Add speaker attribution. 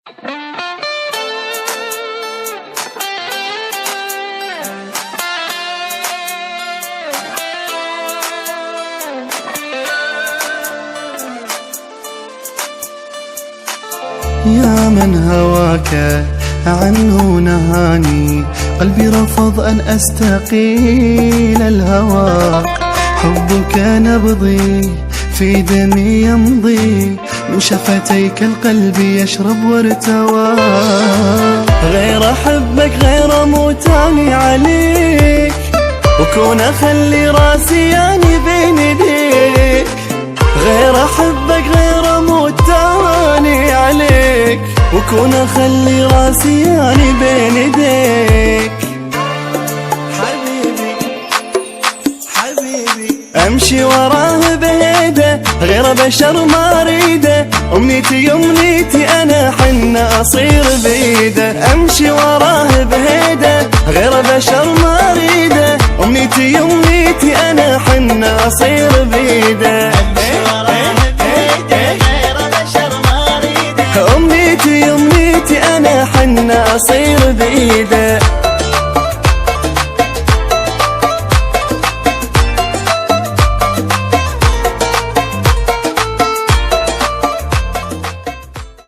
Speaker 1: يا من هواك عنه نهاني، قلبي رفض أن أستقيل الهوى. حبك نبضي في دمي يمضي، من شفتيك القلب يشرب وارتوى. غير أحبك غير موتاني عليك، وكون أخلي راسي يعني بين يديك. غير أحبك غير موتاني عليك، وكون أخلي راسي يعني بين يديك. حبيبي حبيبي أمشي وراه بهيده، غير بشر ما أريده. أمنيتي أمنيتي أنا حنة أصير بيده. أمشي وراه بهيده، غير بشر ما أريده. أمنيتي أمنيتي أنا حنة أصير بيده. أمنيتي أمنيتي أنا حنة أصير بإيده.